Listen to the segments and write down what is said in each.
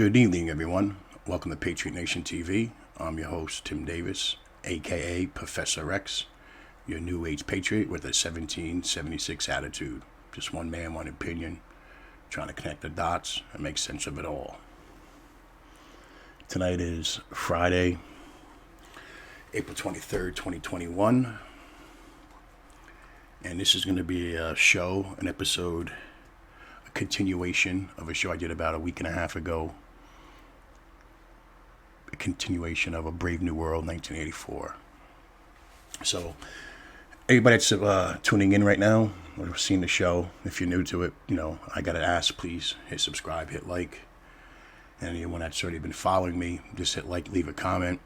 Good evening, everyone. Welcome to Patriot Nation TV. I'm your host, Tim Davis, aka Professor X, your New Age Patriot with a 1776 attitude. Just one man, one opinion, trying to connect the dots and make sense of it all. Tonight is Friday, April 23rd, 2021. And this is going to be a show, an episode, a continuation of a show I did about a week and a half ago. A continuation of A Brave New World, 1984. So, everybody that's tuning in right now or seeing the show, if you're new to it, I got to ask, please hit subscribe, hit like. And anyone that's already been following me, just hit like, leave a comment.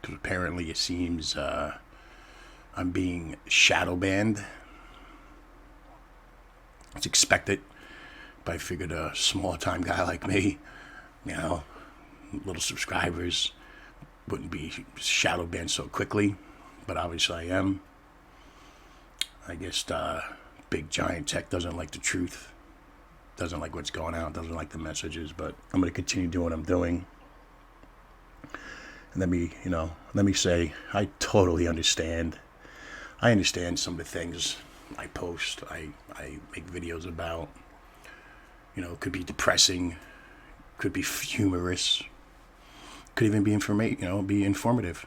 Because apparently it seems I'm being shadow banned. It's expected, but I figured a small time guy like me, little subscribers, wouldn't be shadow banned so quickly, but obviously I am. I guess big giant tech doesn't like the truth, doesn't like what's going out, doesn't like the messages, but I'm going to continue doing what I'm doing. And let me say, I totally understand. I understand some of the things I post, I make videos about. It could be depressing, could be humorous, could even be be informative.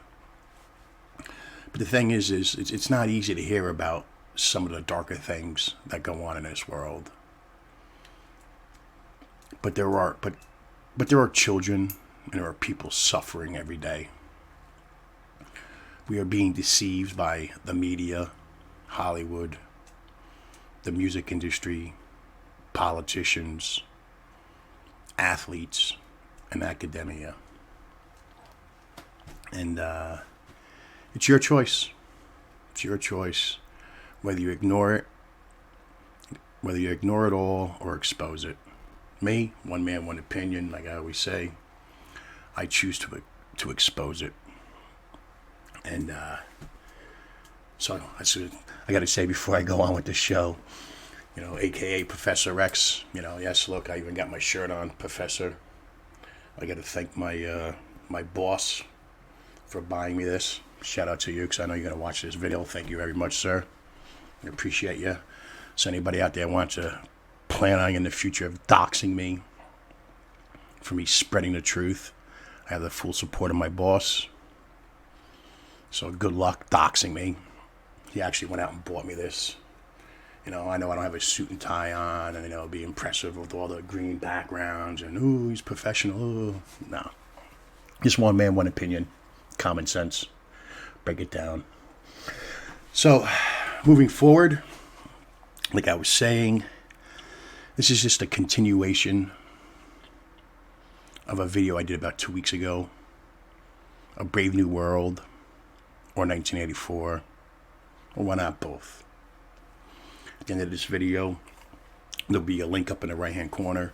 But the thing is it's not easy to hear about some of the darker things that go on in this world. But there are children and there are people suffering every day. We are being deceived by the media, Hollywood, the music industry, politicians, athletes, and academia. And it's your choice. It's your choice whether you ignore it, all or expose it. Me, one man, one opinion, like I always say, I choose to expose it. And so that's what I got to say before I go on with the show. AKA Professor X. Yes, look, I even got my shirt on, Professor. I got to thank my boss for buying me this. Shout out to you, because I know you're going to watch this video. Thank you very much, sir. I appreciate you. So anybody out there wants to plan on in the future of doxing me for me spreading the truth, I have the full support of my boss. So good luck doxing me. He actually went out and bought me this. I know I don't have a suit and tie on, and be impressive with all the green backgrounds and ooh, he's professional. Ooh. No, just one man, one opinion, common sense. Break it down. So, moving forward, like I was saying, this is just a continuation of a video I did about 2 weeks ago. A Brave New World, or 1984, or why not both? At the end of this video, there'll be a link up in the right-hand corner.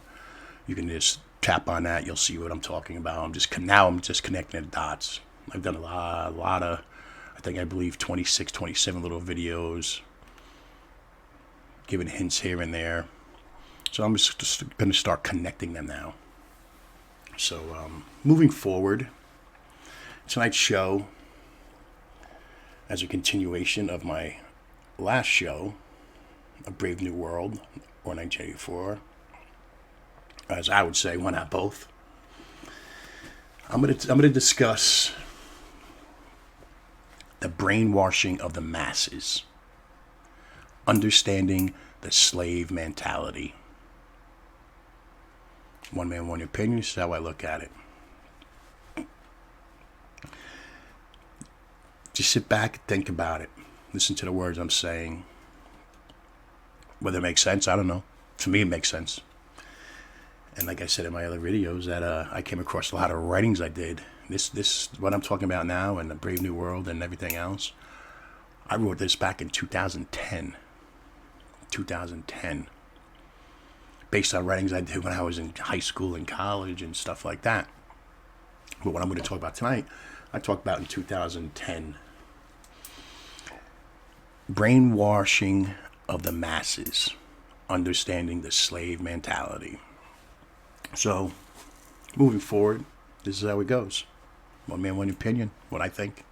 You can just tap on that. You'll see what I'm talking about. I'm just connecting the dots. I've done a lot of, I believe 26, 27 little videos, giving hints here and there. So I'm just going to start connecting them now. So moving forward, tonight's show, as a continuation of my last show, A Brave New World, or 1984, as I would say, why not both? I'm gonna discuss the brainwashing of the masses, understanding the slave mentality. One man, one opinion is how I look at it. Just sit back and think about it. Listen to the words I'm saying. Whether it makes sense, I don't know. To me, it makes sense. And like I said in my other videos, that I came across a lot of writings I did. This what I'm talking about now, and the Brave New World and everything else. I wrote this back in 2010. 2010. Based on writings I did when I was in high school and college and stuff like that. But what I'm going to talk about tonight, I talked about in 2010. Brainwashing of the masses, understanding the slave mentality. So, moving forward, this is how it goes. One man, one opinion, what I think.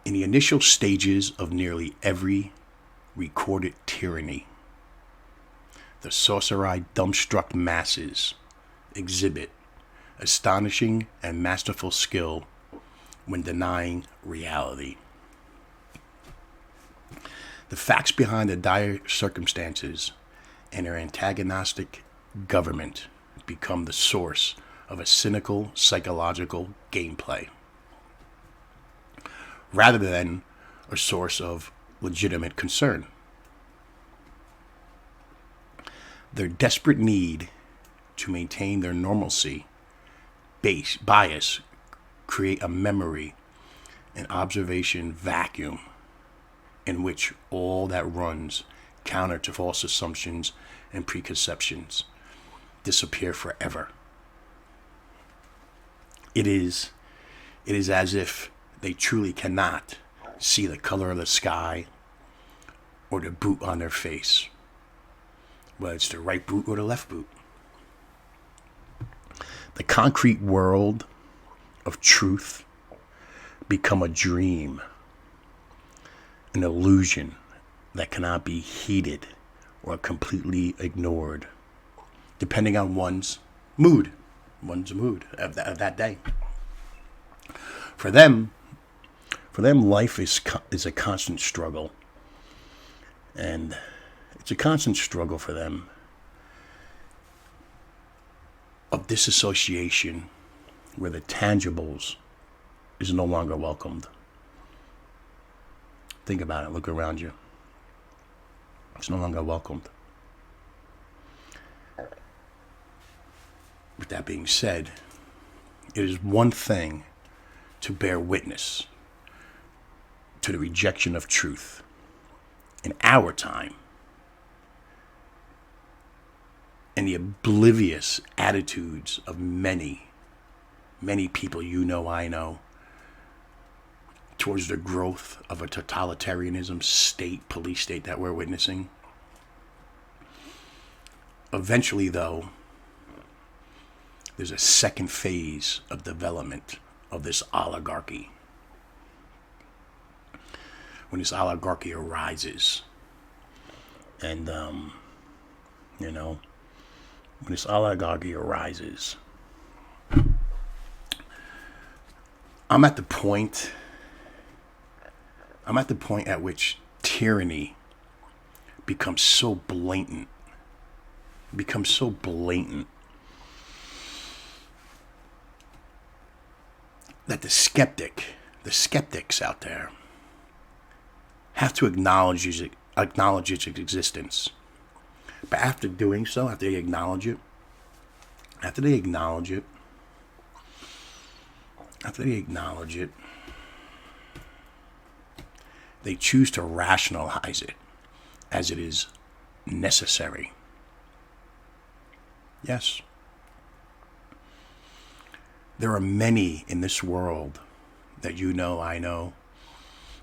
In the initial stages of nearly every recorded tyranny, the saucer-eyed, dumbstruck masses exhibit astonishing and masterful skill when denying reality. The facts behind the dire circumstances and their antagonistic government become the source of a cynical psychological gameplay, rather than a source of legitimate concern. Their desperate need to maintain their normalcy bias create a memory and observation vacuum in which all that runs counter to false assumptions and preconceptions disappear forever. It is as if they truly cannot see the color of the sky or the boot on their face, whether it's the right boot or the left boot. The concrete world of truth become a dream, an illusion that cannot be heeded or completely ignored, depending on one's mood of that day. For them, life is a constant struggle, and it's a constant struggle for them of disassociation, where the tangibles is no longer welcomed. Think about it. Look around you. It's no longer welcomed. With that being said, it is one thing to bear witness to the rejection of truth in our time and the oblivious attitudes of many people I know towards the growth of a totalitarianism police state that we're witnessing. Eventually, though, there's a second phase of development of this oligarchy. When this oligarchy arises, and when this oligarchy arises, I'm at the point at which tyranny becomes so blatant, that the skeptics out there have to acknowledge its existence. But after doing so, after they acknowledge it, they choose to rationalize it as it is necessary. Yes. There are many in this world that I know,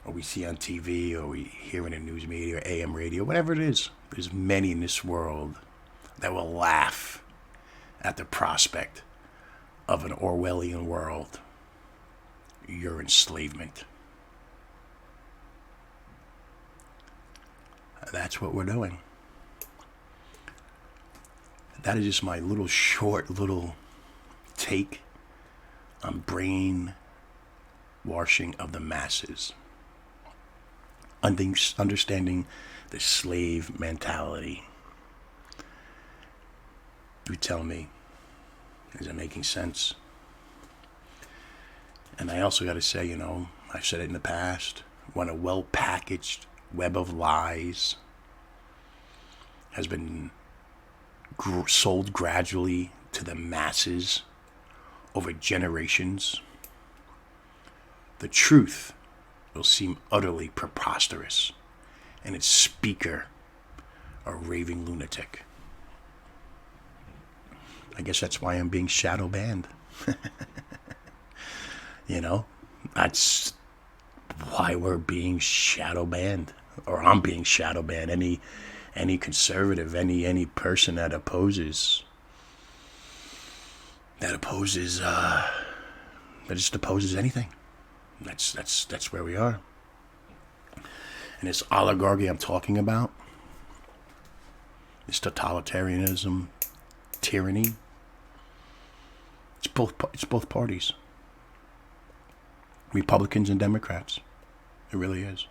or we see on TV, or we hear in the news media, or AM radio, whatever it is. There's many in this world that will laugh at the prospect of an Orwellian world, your enslavement. That's what we're doing. That is just my short take on brainwashing of the masses. Understanding the slave mentality. You tell me, is it making sense? And I also got to say, I've said it in the past, when a well-packaged web of lies has been sold gradually to the masses over generations, the truth will seem utterly preposterous, and its speaker a raving lunatic. I guess that's why I'm being shadow banned. That's why we're being shadow banned, or I'm being shadow banned. Any conservative, any person that opposes that opposes, that just opposes anything. That's where we are. And this oligarchy I'm talking about, this totalitarianism, tyranny, it's both parties. Republicans and Democrats. It really is.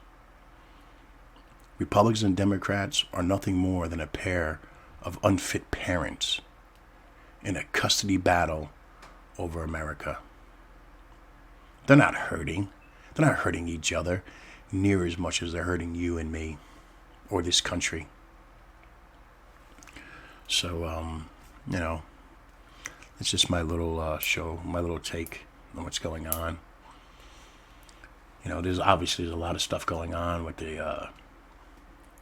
Republicans and Democrats are nothing more than a pair of unfit parents in a custody battle over America. They're not hurting. They're not hurting each other near as much as they're hurting you and me or this country. So, it's just my little show, my little take on what's going on. There's a lot of stuff going on with the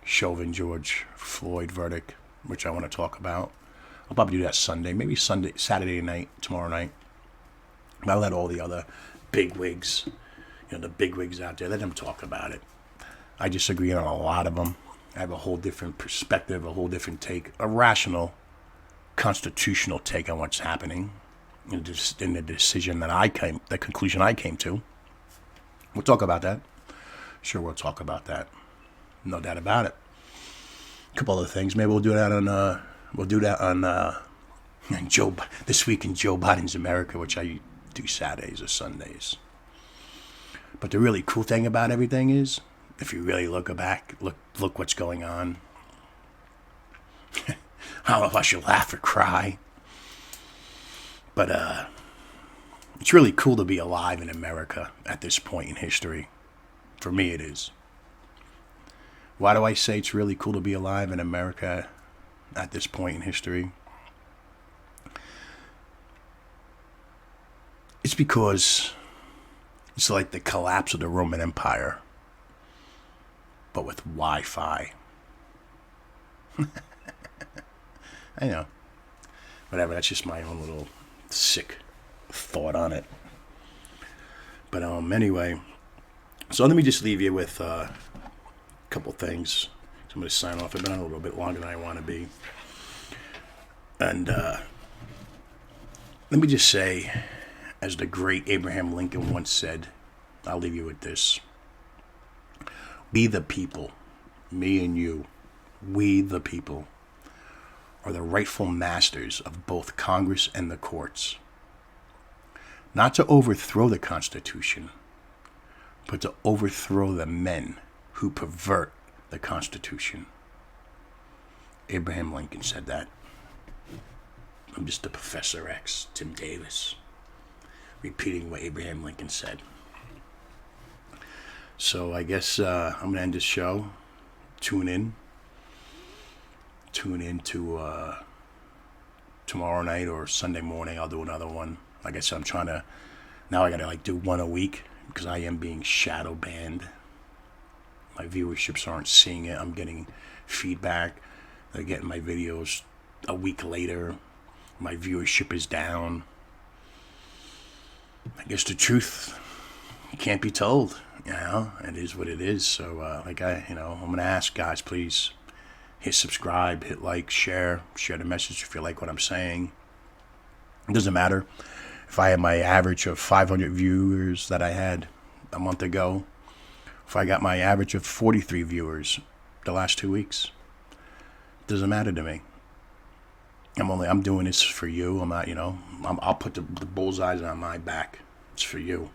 Chauvin George Floyd verdict, which I want to talk about. I'll probably do that Sunday, maybe Saturday night, tomorrow night. I'll let all the other bigwigs, the bigwigs out there, let them talk about it. I disagree on a lot of them. I have a whole different perspective, a whole different take, a rational, constitutional take on what's happening in the decision the conclusion I came to. We'll talk about that. Sure, we'll talk about that. No doubt about it. A couple other things. Maybe we'll do that on this week in Joe Biden's America, which I do Saturdays or Sundays. But the really cool thing about everything is, if you really look back, look what's going on. I don't know if I should laugh or cry, but it's really cool to be alive in America at this point in history. For me, it is. Why do I say it's really cool to be alive in America at this point in history? It's because it's like the collapse of the Roman Empire, but with Wi-Fi. I know. Whatever, that's just my own little sick thought on it. But anyway, so let me just leave you with a couple things. So I'm going to sign off. I've been on a little bit longer than I want to be. And let me just say, as the great Abraham Lincoln once said, I'll leave you with this. We the people, me and you, we the people, are the rightful masters of both Congress and the courts. Not to overthrow the Constitution, but to overthrow the men who pervert the Constitution. Abraham Lincoln said that. I'm just a Professor X, Tim Davis, repeating what Abraham Lincoln said. So I guess I'm going to end this show. Tune in to tomorrow night or Sunday morning. I'll do another one. Like I said, now I got to do one a week because I am being shadow banned. My viewerships aren't seeing it. I'm getting feedback. They're getting my videos a week later. My viewership is down. I guess the truth can't be told. It is what it is. So, I'm going to ask guys, please hit subscribe, hit like, share the message if you like what I'm saying. It doesn't matter if I had my average of 500 viewers that I had a month ago, if I got my average of 43 viewers the last 2 weeks. It doesn't matter to me. I'm doing this for you. I'm not, I'll put the bullseyes on my back. It's for you.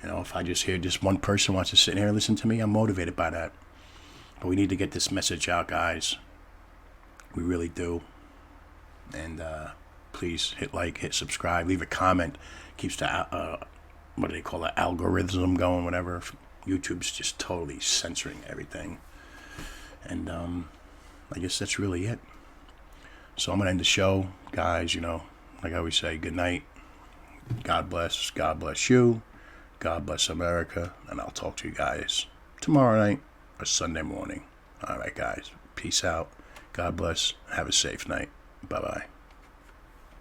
If I just hear just one person wants to sit here and listen to me, I'm motivated by that. But we need to get this message out, guys. We really do. And please hit like, hit subscribe, leave a comment. Keeps the what do they call it, algorithm going, whatever. YouTube's just totally censoring everything. And I guess that's really it. So I'm going to end the show. Guys, like I always say, good night. God bless you. God bless America. And I'll talk to you guys tomorrow night or Sunday morning. All right, guys. Peace out. God bless. Have a safe night. Bye-bye.